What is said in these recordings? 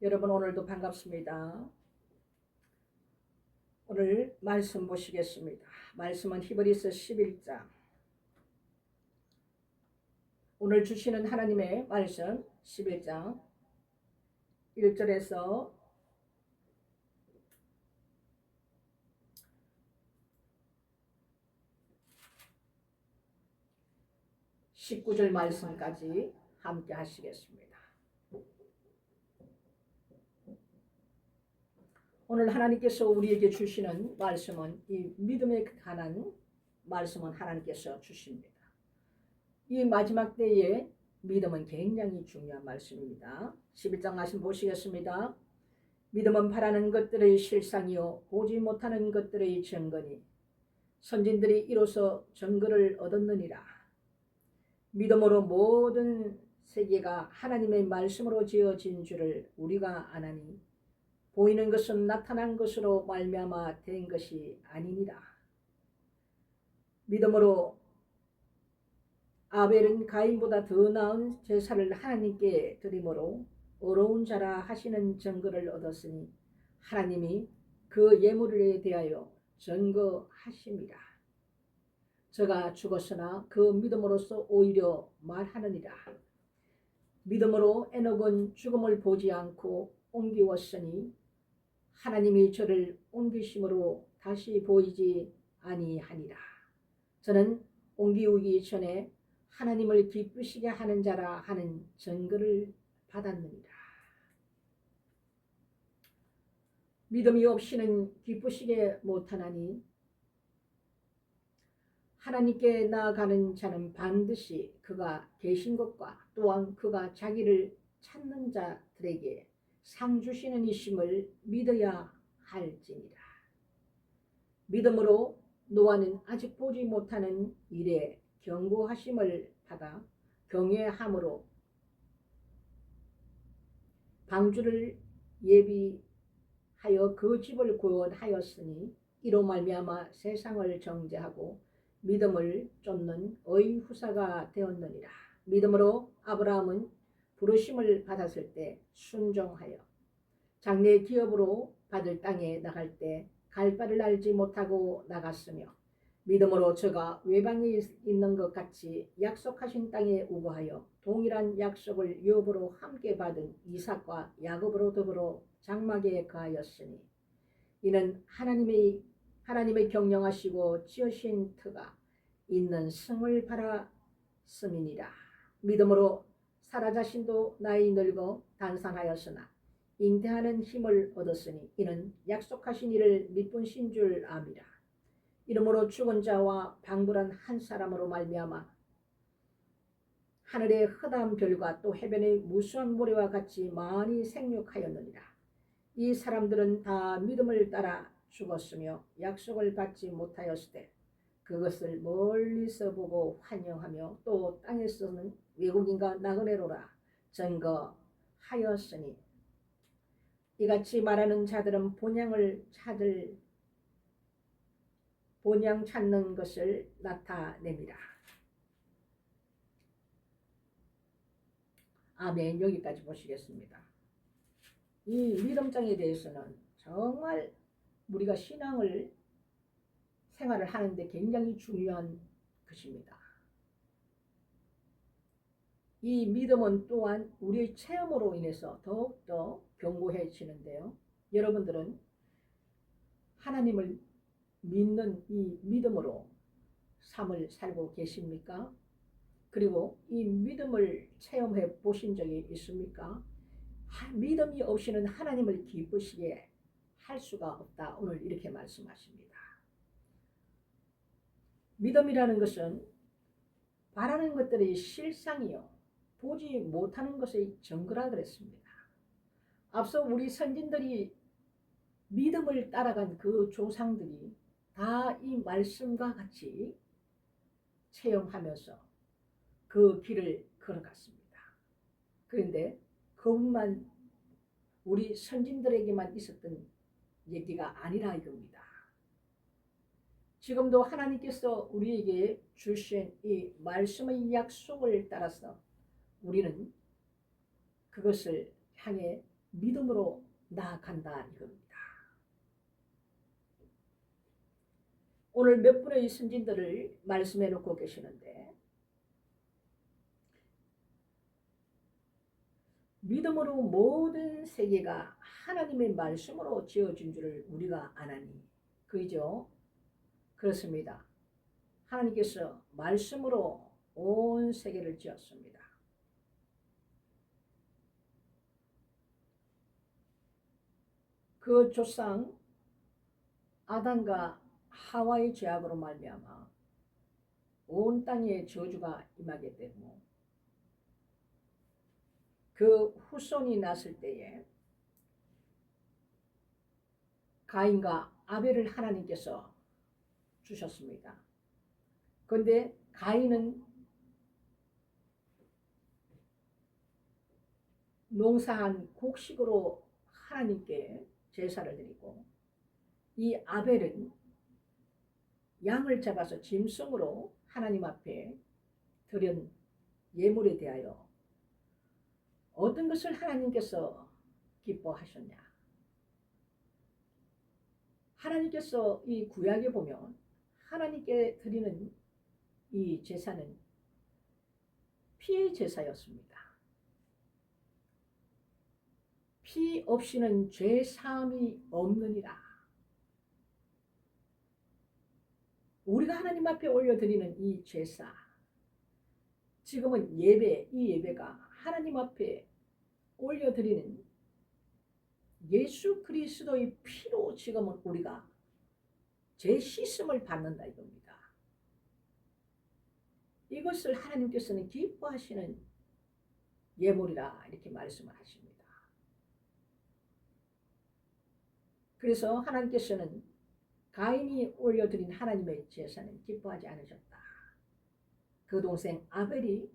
여러분 오늘도 반갑습니다. 오늘 말씀 보시겠습니다. 말씀은 히브리서 11장. 오늘 주시는 하나님의 말씀 11장 1절에서 19절 말씀까지 함께 하시겠습니다. 오늘 하나님께서 우리에게 주시는 말씀은 이 믿음에 관한 말씀은 하나님께서 주십니다. 이 마지막 때에 믿음은 굉장히 중요한 말씀입니다. 11장 말씀 보시겠습니다. 믿음은 바라는 것들의 실상이요 보지 못하는 것들의 증거니 선진들이 이로써 증거를 얻었느니라. 믿음으로 모든 세계가 하나님의 말씀으로 지어진 줄을 우리가 아나니 보이는 것은 나타난 것으로 말미암아 된 것이 아니니라. 믿음으로 아벨은 가인보다 더 나은 제사를 하나님께 드림으로 어려운 자라 하시는 증거를 얻었으니 하나님이 그 예물에 대하여 증거하심이라. 저가 죽었으나 그 믿음으로써 오히려 말하느니라. 믿음으로 에녹은 죽음을 보지 않고 옮기웠으니 하나님이 저를 옮기심으로 다시 보이지 아니하니라. 저는 옮기우기 전에 하나님을 기쁘시게 하는 자라 하는 증거를 받았느니라. 믿음이 없이는 기쁘시게 못하나니 하나님께 나아가는 자는 반드시 그가 계신 것과 또한 그가 자기를 찾는 자들에게 상 주시는 이심을 믿어야 할지니라. 믿음으로 노아는 아직 보지 못하는 일에 경고하심을 받아 경외함으로 방주를 예비하여 그 집을 구원하였으니 이로 말미암아 세상을 정죄하고 믿음을 쫓는 의의 후사가 되었느니라. 믿음으로 아브라함은 부르심을 받았을 때 순종하여 장래 기업으로 받을 땅에 나갈 때 갈 바를 알지 못하고 나갔으며 믿음으로 저가 외방에 있는 것 같이 약속하신 땅에 우거하여 동일한 약속을 유업으로 함께 받은 이삭과 야곱으로 더불어 장막에 거하였으니 이는 하나님의 경영하시고 지으신 터가 있는 성을 바랐음이니라. 믿음으로 사라 자신도 나이 늙어 단산하였으나 잉태하는 힘을 얻었으니 이는 약속하신 이를 믿으신 줄 암이라. 이러므로 죽은 자와 방불한 한 사람으로 말미암아 하늘의 허다한 별과 또 해변의 무수한 모래와 같이 많이 생육하였느니라. 이 사람들은 다 믿음을 따라 죽었으며 약속을 받지 못하였을 때 그것을 멀리서 보고 환영하며 또 땅에서는 외국인과 나그네로라 증거하였으니 이같이 말하는 자들은 본향 찾는 것을 나타냅니다. 아멘. 여기까지 보시겠습니다. 이 믿음장에 대해서는 정말 우리가 생활을 하는데 굉장히 중요한 것입니다. 이 믿음은 또한 우리의 체험으로 인해서 더욱더 견고해지는데요. 여러분들은 하나님을 믿는 이 믿음으로 삶을 살고 계십니까? 그리고 이 믿음을 체험해 보신 적이 있습니까? 믿음이 없이는 하나님을 기쁘시게 할 수가 없다. 오늘 이렇게 말씀하십니다. 믿음이라는 것은 바라는 것들의 실상이요 보지 못하는 것의 증거라 그랬습니다. 앞서 우리 선진들이 믿음을 따라간 그 조상들이 다 이 말씀과 같이 체험하면서 그 길을 걸어갔습니다. 그런데 그것만 우리 선진들에게만 있었던 얘기가 아니라 이겁니다. 지금도 하나님께서 우리에게 주신 이 말씀의 약속을 따라서 우리는 그것을 향해 믿음으로 나아간다 이겁니다. 오늘 몇 분의 선진들을 말씀해 놓고 계시는데 믿음으로 모든 세계가 하나님의 말씀으로 지어진 줄을 우리가 아나니. 그죠? 그렇습니다. 하나님께서 말씀으로 온 세계를 지었습니다. 그 조상 아담과 하와의 죄악으로 말미암아 온 땅에 저주가 임하게 되고 그 후손이 났을 때에 가인과 아벨을 하나님께서 주셨습니다. 그런데 가인은 농사한 곡식으로 하나님께 제사를 드리고 이 아벨은 양을 잡아서 짐승으로 하나님 앞에 드린 예물에 대하여 어떤 것을 하나님께서 기뻐하셨냐? 하나님께서 이 구약에 보면 하나님께 드리는 이 제사는 피의 제사였습니다. 피 없이는 죄 사함이 없느니라. 우리가 하나님 앞에 올려드리는 이 제사, 지금은 예배, 이 예배가 하나님 앞에 올려드리는 예수 그리스도의 피로 지금은 우리가 죄 씻음을 받는다 이겁니다. 이것을 하나님께서는 기뻐하시는 예물이라 이렇게 말씀을 하십니다. 그래서 하나님께서는 가인이 올려드린 하나님의 제사는 기뻐하지 않으셨다. 그 동생 아벨이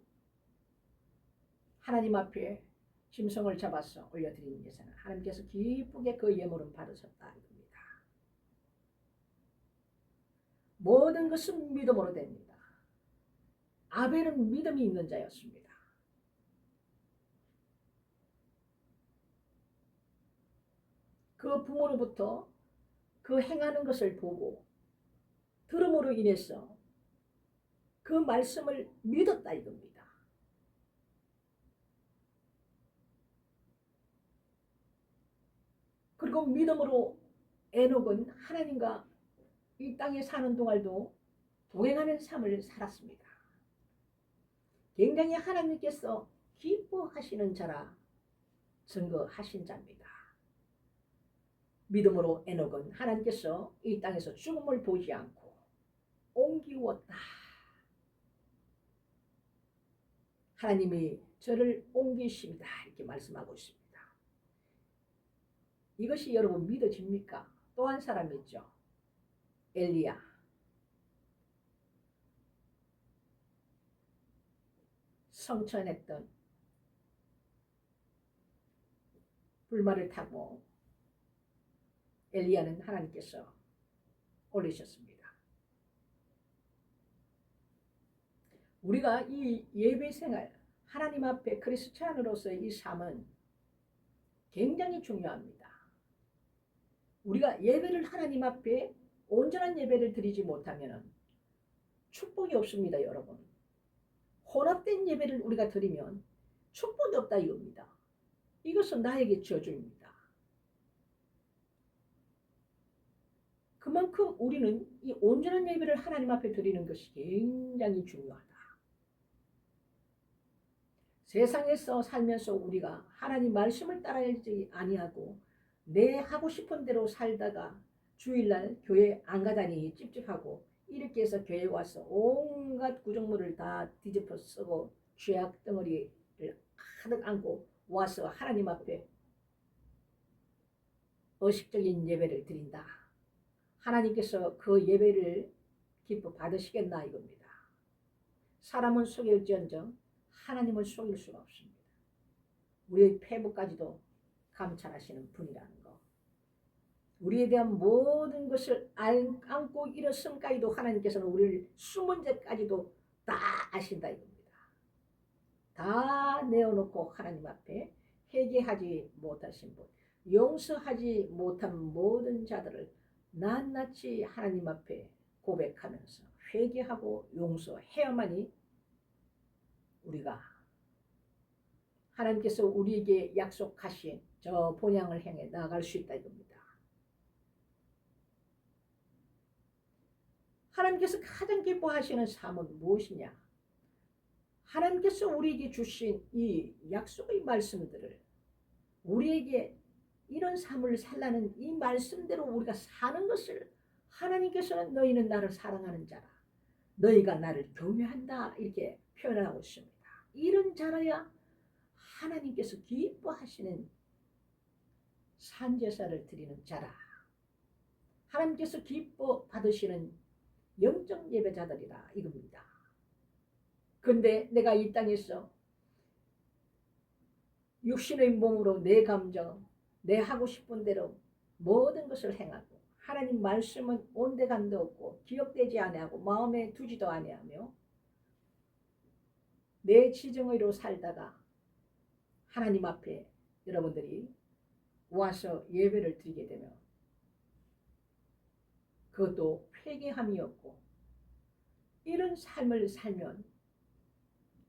하나님 앞에 짐승을 잡아서 올려드린 제사는 하나님께서 기쁘게 그 예물은 받으셨다 이겁니다. 모든 것은 믿음으로 됩니다. 아벨은 믿음이 있는 자였습니다. 그 부모로부터 그 행하는 것을 보고 들음으로 인해서 그 말씀을 믿었다 이겁니다. 그리고 믿음으로 에녹은 하나님과 이 땅에 사는 동안도 동행하는 삶을 살았습니다. 굉장히 하나님께서 기뻐하시는 자라 증거하신 자입니다. 믿음으로 에녹은 하나님께서 이 땅에서 죽음을 보지 않고 옮기웠다. 하나님이 저를 옮기십니다. 이렇게 말씀하고 있습니다. 이것이 여러분 믿어집니까? 또 한 사람 있죠. 엘리야. 성천했던 불말을 타고 엘리야는 하나님께서 올리셨습니다. 우리가 이 예배 생활, 하나님 앞에 크리스찬으로서의 이 삶은 굉장히 중요합니다. 우리가 예배를 하나님 앞에 온전한 예배를 드리지 못하면 축복이 없습니다, 여러분. 혼합된 예배를 우리가 드리면 축복이 없다 이겁니다. 이것은 나에게 저주입니다. 그만큼 우리는 이 온전한 예배를 하나님 앞에 드리는 것이 굉장히 중요하다. 세상에서 살면서 우리가 하나님 말씀을 따라야지 아니하고 내 하고 싶은 대로 살다가 주일날 교회 안 가다니 찝찝하고 이렇게 해서 교회에 와서 온갖 구정물을 다 뒤집어 쓰고 죄악 덩어리를 가득 안고 와서 하나님 앞에 의식적인 예배를 드린다. 하나님께서 그 예배를 기뻐 받으시겠나 이겁니다. 사람은 속일지언정 하나님을 속일 수가 없습니다. 우리의 폐부까지도 감찰하시는 분이라는 거. 우리에 대한 모든 것을 안고 일어섬까지도 하나님께서는 우리를 숨은 죄까지도 다 아신다 이겁니다. 다 내어놓고 하나님 앞에 회개하지 못하신 분, 용서하지 못한 모든 자들을 낱낱이 하나님 앞에 고백하면서 회개하고 용서해야만이 우리가 하나님께서 우리에게 약속하신 저 본향을 향해 나아갈 수 있다 이겁니다. 하나님께서 가장 기뻐하시는 삶은 무엇이냐? 하나님께서 우리에게 주신 이 약속의 말씀들을 우리에게 이런 삶을 살라는 이 말씀대로 우리가 사는 것을 하나님께서는 너희는 나를 사랑하는 자라. 너희가 나를 경외한다 이렇게 표현하고 있습니다. 이런 자라야 하나님께서 기뻐하시는 산제사를 드리는 자라. 하나님께서 기뻐 받으시는 영적 예배자들이라 이겁니다. 근데 내가 이 땅에서 육신의 몸으로 내 감정, 내 하고 싶은 대로 모든 것을 행하고 하나님 말씀은 온데간도 없고 기억되지 아니하고 마음에 두지도 아니하며 내 지정의로 살다가 하나님 앞에 여러분들이 와서 예배를 드리게 되면 그것도 회개함이 없고 이런 삶을 살면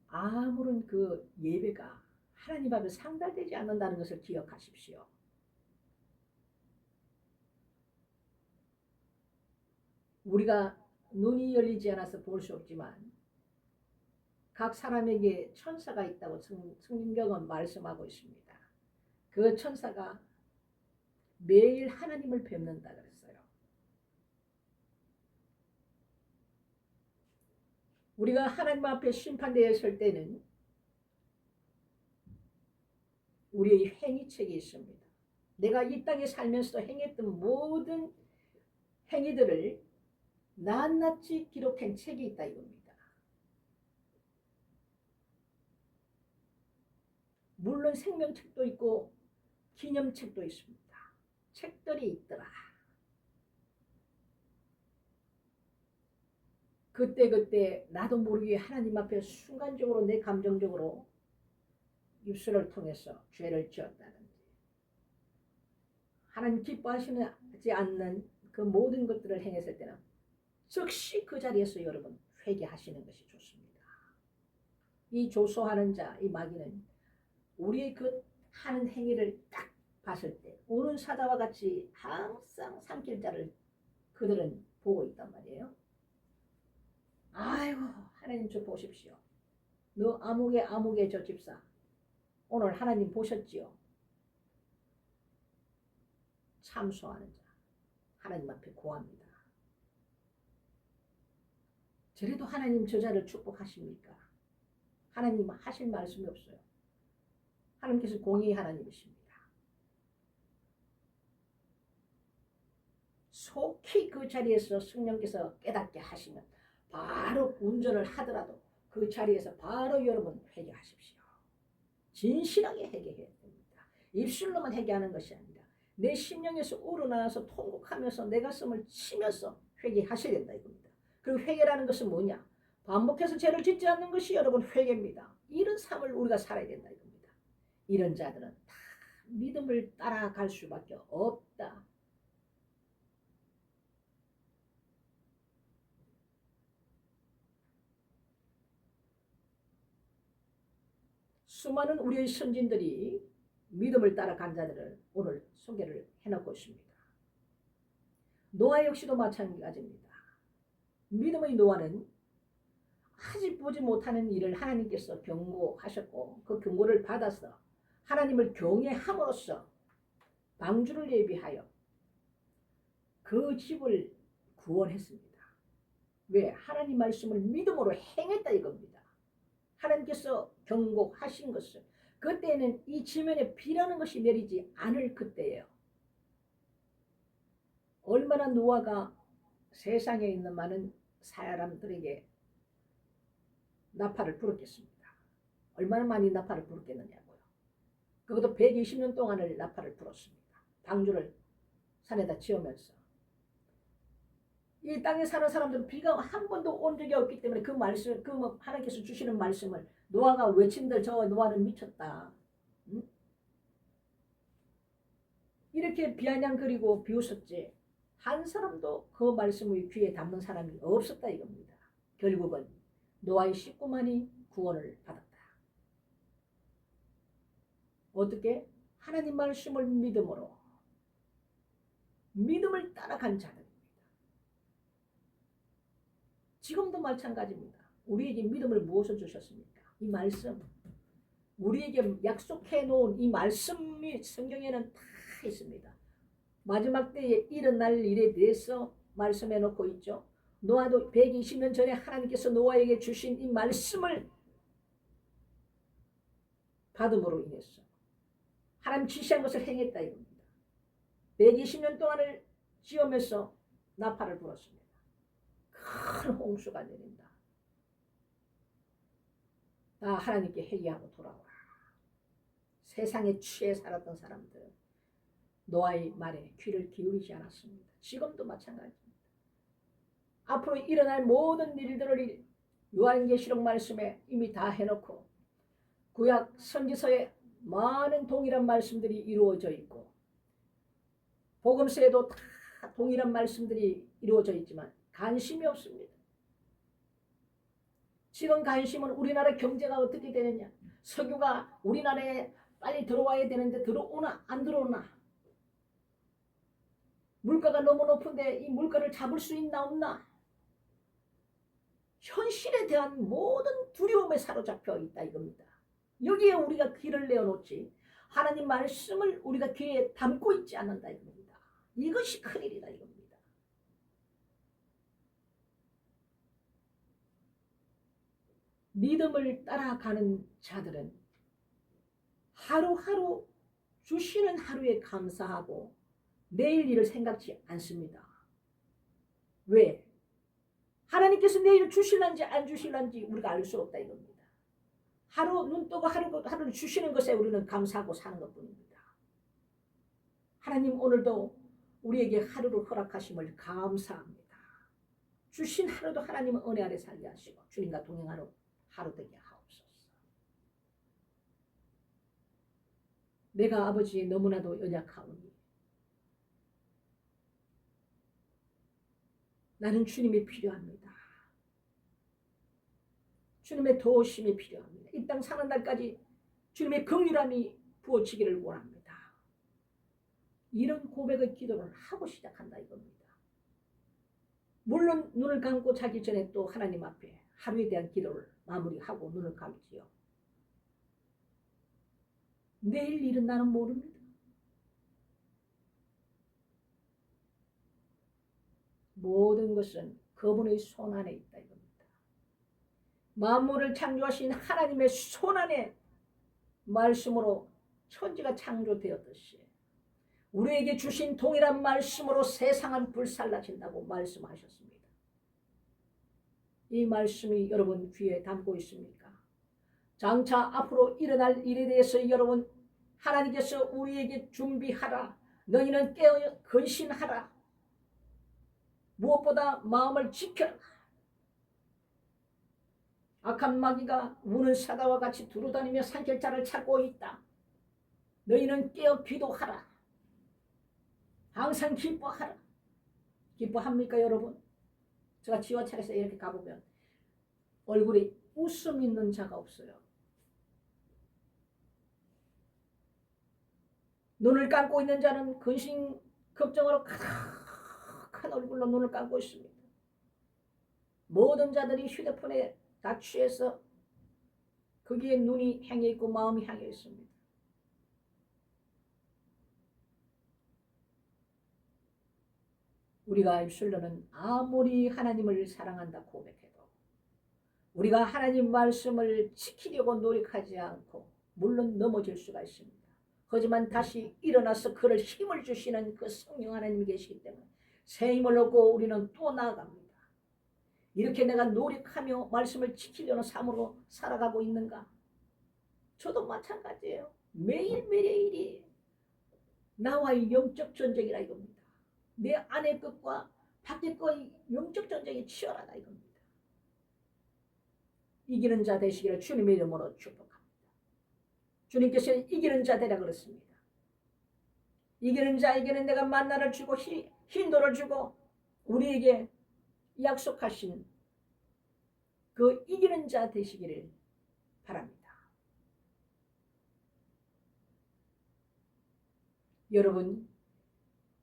아무런 그 예배가 하나님 앞에 상달되지 않는다는 것을 기억하십시오. 우리가 눈이 열리지 않아서 볼 수 없지만 각 사람에게 천사가 있다고 성경은 말씀하고 있습니다. 그 천사가 매일 하나님을 뵙는다 그랬어요. 우리가 하나님 앞에 심판대에 설 때는 우리의 행위책이 있습니다. 내가 이 땅에 살면서 행했던 모든 행위들을 낱낱이 기록한 책이 있다 이겁니다. 물론 생명책도 있고 기념책도 있습니다. 책들이 있더라. 그때 나도 모르게 하나님 앞에 순간적으로 내 감정적으로 입술을 통해서 죄를 지었다든지 하나님 기뻐하시지 않는 그 모든 것들을 행했을 때는 즉시 그 자리에서 여러분 회개하시는 것이 좋습니다. 이 조소하는 자, 이 마귀는 우리의 그 하는 행위를 딱 봤을 때 오는 사자와 같이 항상 삼킬 자를 그들은 보고 있단 말이에요. 아이고 하나님 저 보십시오. 너 아무개 저 집사 오늘 하나님 보셨지요? 참소하는 자 하나님 앞에 고합니다. 저래도 하나님 저자를 축복하십니까? 하나님 하실 말씀이 없어요. 하나님께서 공의의 하나님이십니다. 속히 그 자리에서 성령께서 깨닫게 하시면 바로 운전을 하더라도 그 자리에서 바로 여러분 회개하십시오. 진실하게 회개해야 됩니다. 입술로만 회개하는 것이 아니라 내 심령에서 우러나와서 통곡하면서 내 가슴을 치면서 회개하셔야 된다 이겁니다. 그리고 회개라는 것은 뭐냐? 반복해서 죄를 짓지 않는 것이 여러분 회개입니다. 이런 삶을 우리가 살아야 된다 이겁니다. 이런 자들은 다 믿음을 따라갈 수밖에 없다. 수많은 우리의 선진들이 믿음을 따라간 자들을 오늘 소개를 해놓고 있습니다. 노아 역시도 마찬가지입니다. 믿음의 노아는 아직 보지 못하는 일을 하나님께서 경고하셨고 그 경고를 받아서 하나님을 경외함으로써 방주를 예비하여 그 집을 구원했습니다. 왜? 하나님 말씀을 믿음으로 행했다 이겁니다. 하나님께서 경고하신 것을 그때는 이 지면에 비라는 것이 내리지 않을 그때예요. 얼마나 노아가 세상에 있는 많은 사람들에게 나팔을 불었겠습니까? 얼마나 많이 나팔을 불었겠느냐고요. 그것도 120년 동안을 나팔을 불었습니다. 방주를 산에다 지으면서 이 땅에 사는 사람들은 비가 한 번도 온 적이 없기 때문에 그 말씀, 하나님께서 주시는 말씀을 노아가 외친들 저 노아는 미쳤다. 응? 이렇게 비아냥거리고 비웃었지 한 사람도 그 말씀을 귀에 담는 사람이 없었다 이겁니다. 결국은 노아의 식구만이 구원을 받았다. 어떻게? 하나님 말씀을 믿음을 따라간 자들입니다. 지금도 마찬가지입니다. 우리에게 믿음을 무엇을 주셨습니까? 이 말씀. 우리에게 약속해 놓은 이 말씀이 성경에는 다 있습니다. 마지막 때에 일어날 일에 대해서 말씀해 놓고 있죠. 노아도 120년 전에 하나님께서 노아에게 주신 이 말씀을 받음으로 인해서 하나님 지시한 것을 행했다 이겁니다. 120년 동안을 지으면서 나팔을 불었습니다. 큰 홍수가 내린다. 다 하나님께 회개하고 돌아오라. 세상에 취해 살았던 사람들은 노아의 말에 귀를 기울이지 않았습니다. 지금도 마찬가지입니다. 앞으로 일어날 모든 일들을 요한계시록 말씀에 이미 다 해놓고 구약 선지서에 많은 동일한 말씀들이 이루어져 있고 복음서에도 다 동일한 말씀들이 이루어져 있지만 관심이 없습니다. 지금 관심은 우리나라 경제가 어떻게 되느냐, 석유가 우리나라에 빨리 들어와야 되는데 들어오나 안 들어오나, 물가가 너무 높은데 이 물가를 잡을 수 있나 없나, 현실에 대한 모든 두려움에 사로잡혀 있다 이겁니다. 여기에 우리가 귀를 내어놓지 하나님 말씀을 우리가 귀에 담고 있지 않는다 이겁니다. 이것이 큰일이다 이겁니다. 믿음을 따라가는 자들은 하루하루 주시는 하루에 감사하고 내일 일을 생각지 않습니다. 왜? 하나님께서 내일 주실런지 안 주실런지 우리가 알 수 없다 이겁니다. 하루 눈 뜨고 하루를 주시는 것에 우리는 감사하고 사는 것뿐입니다. 하나님 오늘도 우리에게 하루를 허락하심을 감사합니다. 주신 하루도 하나님은 은혜 아래 살게 하시고 주님과 동행하는 하루 되게 하옵소서. 내가 아버지 너무나도 연약하오니 나는 주님이 필요합니다. 주님의 도우심이 필요합니다. 이 땅 사는 날까지 주님의 긍휼함이 부어지기를 원합니다. 이런 고백의 기도를 하고 시작한다 이겁니다. 물론 눈을 감고 자기 전에 또 하나님 앞에 하루에 대한 기도를 마무리하고 눈을 감지요. 내일 일은 나는 모릅니다. 모든 것은 그분의 손 안에 있다 이겁니다. 만물을 창조하신 하나님의 손 안에 말씀으로 천지가 창조되었듯이 우리에게 주신 동일한 말씀으로 세상은 불살라진다고 말씀하셨습니다. 이 말씀이 여러분 귀에 담고 있습니까? 장차 앞으로 일어날 일에 대해서 여러분 하나님께서 우리에게 준비하라. 너희는 깨어 근신하라. 무엇보다 마음을 지켜라. 악한 마귀가 우는 사자와 같이 두루다니며 산길자를 찾고 있다. 너희는 깨어 기도하라. 항상 기뻐하라. 기뻐합니까 여러분? 제가 지하철에서 이렇게 가보면 얼굴에 웃음 있는 자가 없어요. 눈을 감고 있는 자는 근심 걱정으로 가득한 얼굴로 눈을 감고 있습니다. 모든 자들이 휴대폰에 다 취해서 거기에 눈이 향해 있고 마음이 향해 있습니다. 우리가 입술로는 아무리 하나님을 사랑한다 고백해도 우리가 하나님 말씀을 지키려고 노력하지 않고 물론 넘어질 수가 있습니다. 하지만 다시 일어나서 그를 힘을 주시는 그 성령 하나님이 계시기 때문에 새 힘을 얻고 우리는 또 나아갑니다. 이렇게 내가 노력하며 말씀을 지키려는 삶으로 살아가고 있는가? 저도 마찬가지예요. 매일매일이 나와의 영적 전쟁이라 이겁니다. 내 안의 것과 밖의 것의 영적 전쟁이 치열하다 이겁니다. 이기는 자 되시기를 주님의 이름으로 축복합니다. 주님께서 이기는 자 되라 그랬습니다. 이기는 자에게는 내가 만나를 주고 흰돌을 주고 우리에게 약속하신 그 이기는 자 되시기를 바랍니다. 여러분,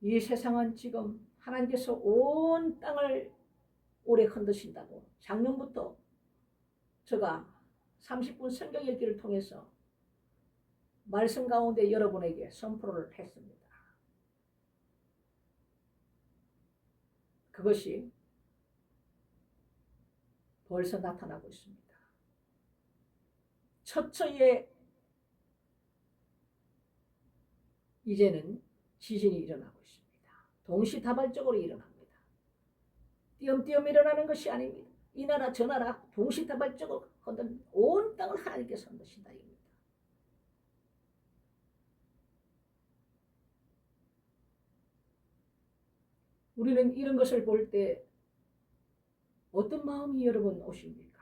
이 세상은 지금 하나님께서 온 땅을 오래 흔드신다고 작년부터 제가 30분 성경 읽기를 통해서 말씀 가운데 여러분에게 선포를 했습니다. 그것이 벌써 나타나고 있습니다. 처처에 이제는 지진이 일어나고 있습니다. 동시다발적으로 일어납니다. 띄엄띄엄 일어나는 것이 아닙니다. 이 나라 저 나라 동시다발적으로 흔든 온 땅을 하나님께서 흔드신다 이겁니다. 우리는 이런 것을 볼 때 어떤 마음이 여러분 오십니까?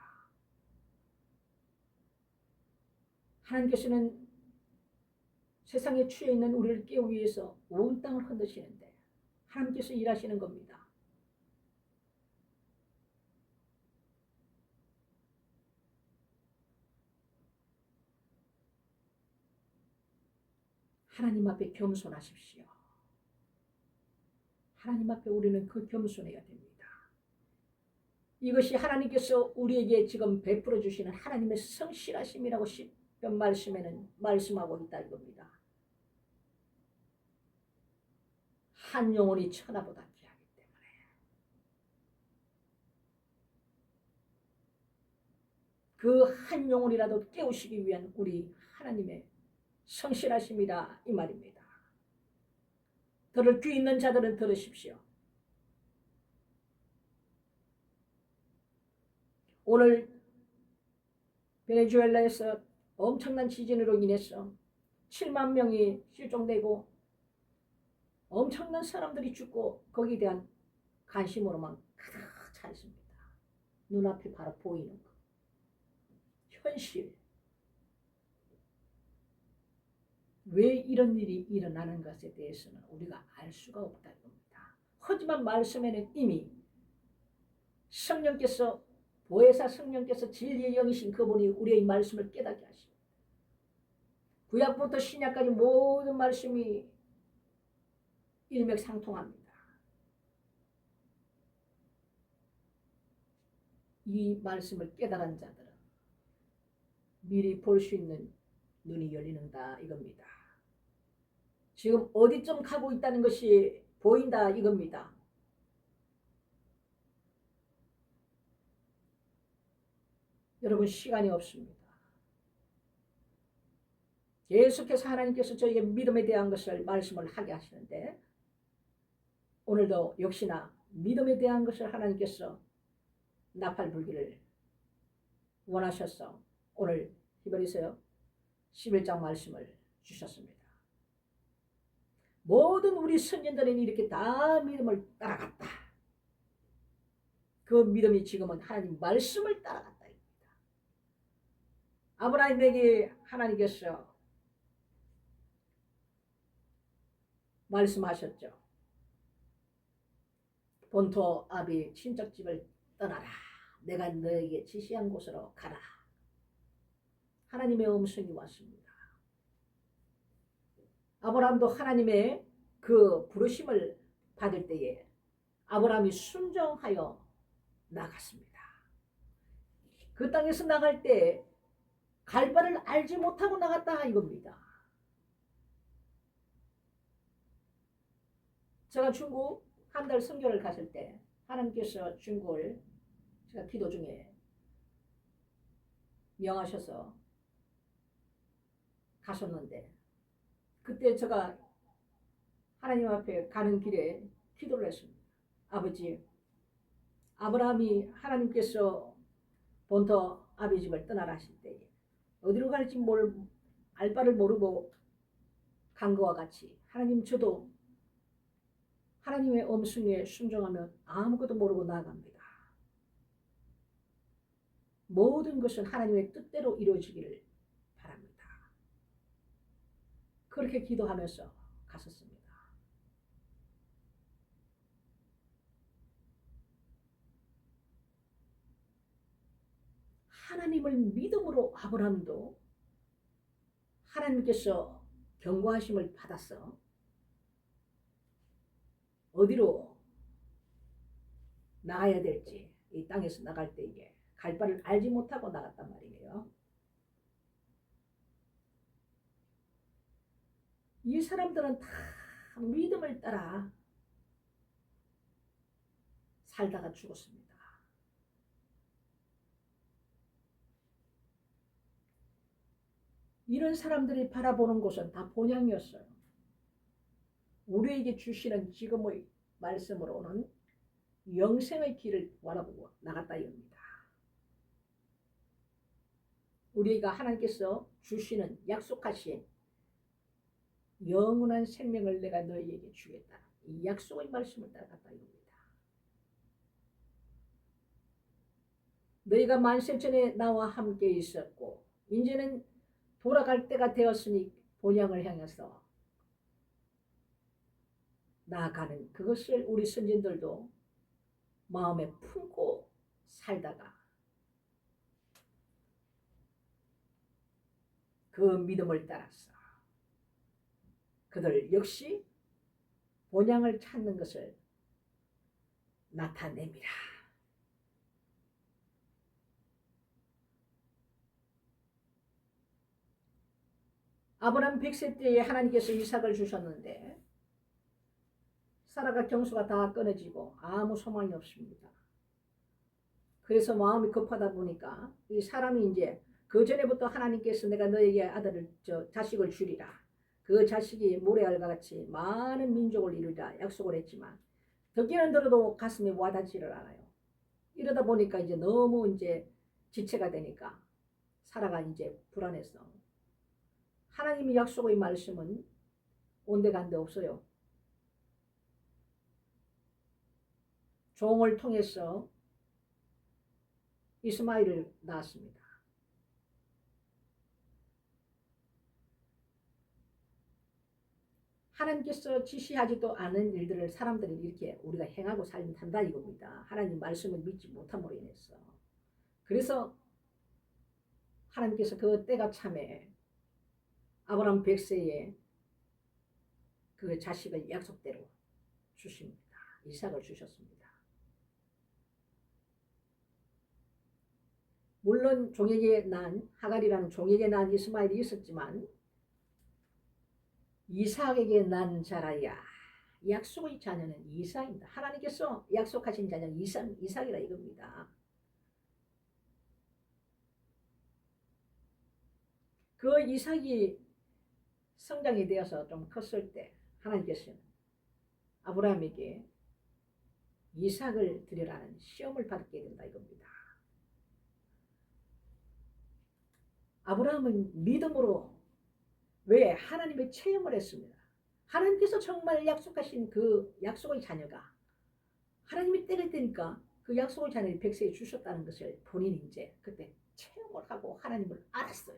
하나님께서는 세상에 취해 있는 우리를 깨우기 위해서 온 땅을 흔드시는데 하나님께서 일하시는 겁니다. 하나님 앞에 겸손하십시오. 하나님 앞에 우리는 그 겸손해야 됩니다. 이것이 하나님께서 우리에게 지금 베풀어 주시는 하나님의 성실하심이라고 시편 말씀에는 말씀하고 있다 이겁니다. 한 영혼이 천하보다 귀하기 때문에 그 한 영혼이라도 깨우시기 위한 우리 하나님의 성실하심이다 이 말입니다. 들을 귀 있는 자들은 들으십시오. 오늘 베네수엘라에서 엄청난 지진으로 인해서 7만 명이 실종되고 엄청난 사람들이 죽고 거기에 대한 관심으로만 가득 차 있습니다. 눈앞에 바로 보이는 것. 현실. 왜 이런 일이 일어나는 것에 대해서는 우리가 알 수가 없다는 겁니다. 하지만 말씀에는 이미 성령께서 보혜사 성령께서 진리의 영이신 그분이 우리의 말씀을 깨닫게 하십니다. 구약부터 신약까지 모든 말씀이 일맥상통합니다. 이 말씀을 깨달은 자들은 미리 볼 수 있는 눈이 열리는다 이겁니다. 지금 어디쯤 가고 있다는 것이 보인다 이겁니다. 여러분 시간이 없습니다. 계속해서 하나님께서 저에게 믿음에 대한 것을 말씀을 하게 하시는데 오늘도 역시나 믿음에 대한 것을 하나님께서 나팔 불기를 원하셔서 오늘 히브리서 11장 말씀을 주셨습니다. 모든 우리 선진들은 이렇게 다 믿음을 따라갔다. 그 믿음이 지금은 하나님 말씀을 따라갔다. 아브라함에게 하나님께서 말씀하셨죠. 본토 아비 친척집을 떠나라. 내가 너에게 지시한 곳으로 가라. 하나님의 음성이 왔습니다. 아브라함도 하나님의 그 부르심을 받을 때에 아브라함이 순종하여 나갔습니다. 그 땅에서 나갈 때 갈 바를 알지 못하고 나갔다 이겁니다. 제가 중국 한 달 선교를 갔을 때 하나님께서 중국을 제가 기도 중에 명하셔서 가셨는데 그때 제가 하나님 앞에 가는 길에 기도를 했습니다. 아버지, 아브라함이 하나님께서 본토 아비 집을 떠나라 하실 때 어디로 갈지 알 바를 모르고 간 것과 같이 하나님 저도 하나님의 음성에 순종하면 아무것도 모르고 나아갑니다. 모든 것은 하나님의 뜻대로 이루어지기를 바랍니다. 그렇게 기도하면서 갔었습니다. 하나님을 믿음으로 아브라함도 하나님께서 경고하심을 받았어. 어디로 나가야 될지, 이 땅에서 나갈 때 이게 갈 바를 알지 못하고 나갔단 말이에요. 이 사람들은 다 믿음을 따라 살다가 죽었습니다. 이런 사람들이 바라보는 곳은 다 본향이었어요. 우리에게 주시는 지금의 말씀으로는 영생의 길을 바라보고 나갔다 이겁니다. 우리가 하나님께서 주시는 약속하신 영원한 생명을 내가 너희에게 주겠다. 이 약속의 말씀을 따라갔다 이겁니다. 너희가 만세전에 나와 함께 있었고 이제는 돌아갈 때가 되었으니 본향을 향해서 나아가는 그것을 우리 선진들도 마음에 품고 살다가 그 믿음을 따라서 그들 역시 본향을 찾는 것을 나타냅니다. 아브라함 100세 때에 하나님께서 이삭을 주셨는데 사라가 경수가 다 끊어지고 아무 소망이 없습니다. 그래서 마음이 급하다 보니까 이 사람이 이제 그 전에부터 하나님께서 내가 너에게 자식을 주리라. 그 자식이 모래알과 같이 많은 민족을 이루리라 약속을 했지만 듣기는 들어도 가슴이 와닿지를 않아요. 이러다 보니까 이제 너무 이제 지체가 되니까 사라가 이제 불안해서 하나님의 약속의 말씀은 온데간데 없어요. 종을 통해서 이스마엘을 낳았습니다. 하나님께서 지시하지도 않은 일들을 사람들이 이렇게 우리가 행하고 산다 이겁니다. 하나님 말씀을 믿지 못함으로 인해서. 그래서 하나님께서 그 때가 참에 아브라함 100세에 그 자식을 약속대로 주십니다. 이삭을 주셨습니다. 물론 종에게 난 하갈이라는 종에게 난 이스마엘이 있었지만 이삭에게 난 자라야 약속의 자녀는 이삭입니다. 하나님께서 약속하신 자녀는 이삭이라 이겁니다. 그 이삭이 성장이 되어서 좀 컸을 때 하나님께서는 아브라함에게 이삭을 드리라는 시험을 받게 된다 이겁니다. 아브라함은 믿음으로 왜 하나님의 체험을 했습니다. 하나님께서 정말 약속하신 그 약속의 자녀가 하나님이 때릴 때니까 그 약속의 자녀를 100세에 주셨다는 것을 본인이 이제 그때 체험을 하고 하나님을 알았어요.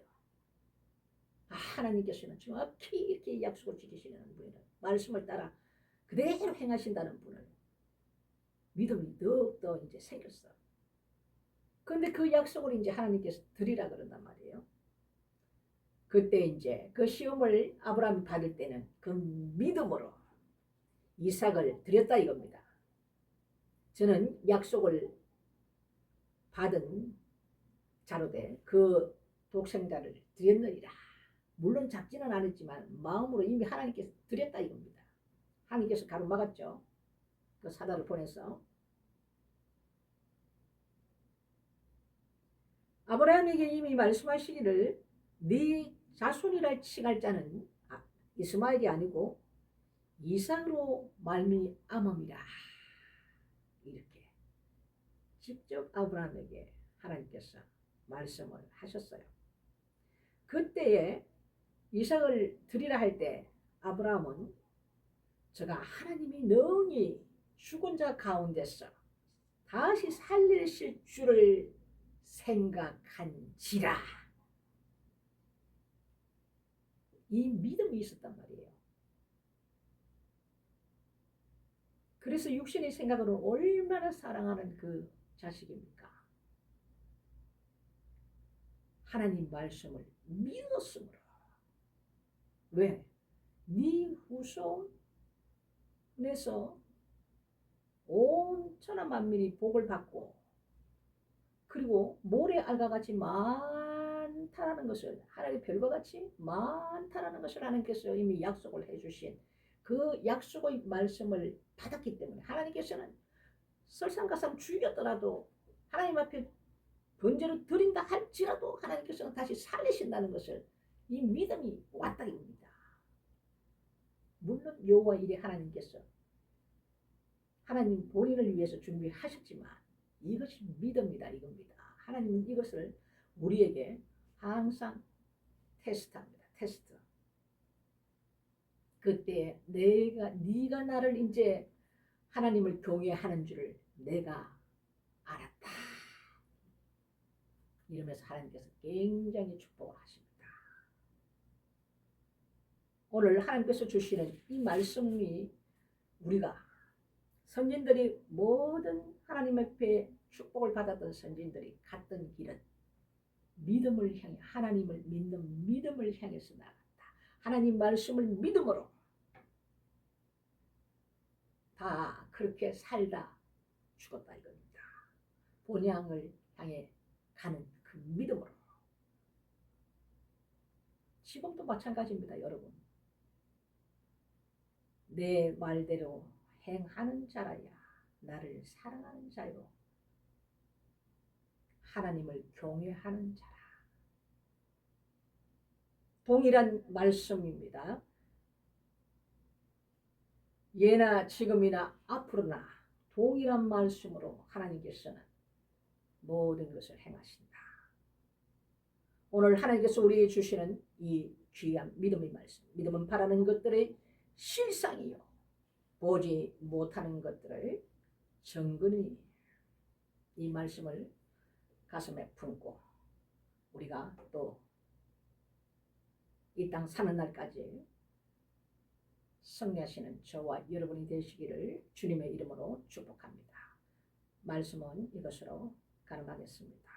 하나님께서는 정확히 이렇게 약속을 지키시는 분이라 말씀을 따라 그대로 행하신다는 분을 믿음이 더욱더 이제 생겼어. 그런데 그 약속을 이제 하나님께서 드리라 그런단 말이에요. 그때 이제 그 시험을 아브라함이 받을 때는 그 믿음으로 이삭을 드렸다 이겁니다. 저는 약속을 받은 자로되 그 독생자를 드렸느니라. 물론 잡지는 않았지만 마음으로 이미 하나님께서 드렸다 이겁니다. 하나님께서 가로막았죠. 그 사자를 보내서 아브라함에게 이미 말씀하시기를 네 자손이라 칭할 자는 이스마엘이 아니고 이삭으로 말미암음이라. 이렇게 직접 아브라함에게 하나님께서 말씀을 하셨어요. 그때에 이삭을 드리라 할 때 아브라함은 저가 하나님이 능히 죽은 자 가운데서 다시 살리실 줄을 생각한지라. 이 믿음이 있었단 말이에요. 그래서 육신의 생각으로 얼마나 사랑하는 그 자식입니까? 하나님 말씀을 믿었으므로. 왜? 네 후손에서 온 천하 만민이 복을 받고 그리고 모래알과 같이 많다라는 것을 하나님의 별과 같이 많다라는 것을 하나님께서 이미 약속을 해주신 그 약속의 말씀을 받았기 때문에 하나님께서는 설상가상 죽였더라도 하나님 앞에 번제를 드린다 할지라도 하나님께서는 다시 살리신다는 것을 이 믿음이 왔다 이겁니다. 물론 여호와 이레 하나님께서 하나님 본인을 위해서 준비하셨지만 이것이 믿음이다 이겁니다. 하나님은 이것을 우리에게 항상 테스트합니다. 테스트. 그때 네가 나를 이제 하나님을 경외하는 줄을 내가 알았다. 이러면서 하나님께서 굉장히 축복을 하십니다. 오늘 하나님께서 주시는 이 말씀이 우리가 선진들이 모든 하나님 앞에 축복을 받았던 선진들이 갔던 길은 믿음을 향해 하나님을 믿는 믿음을 향해서 나갔다. 하나님 말씀을 믿음으로 다 그렇게 살다 죽었다 이겁니다. 본향을 향해 가는 그 믿음으로. 지금도 마찬가지입니다, 여러분. 내 말대로 행하는 자라야 나를 사랑하는 자요 하나님을 경외하는 자라. 동일한 말씀입니다. 예나 지금이나 앞으로나 동일한 말씀으로 하나님께서는 모든 것을 행하신다. 오늘 하나님께서 우리에게 주시는 이 귀한 믿음의 말씀. 믿음은 바라는 것들의 실상이요 보지 못하는 것들을 정근히 이 말씀을 가슴에 품고 우리가 또 이 땅 사는 날까지 승리하시는 저와 여러분이 되시기를 주님의 이름으로 축복합니다. 말씀은 이것으로 가름하겠습니다.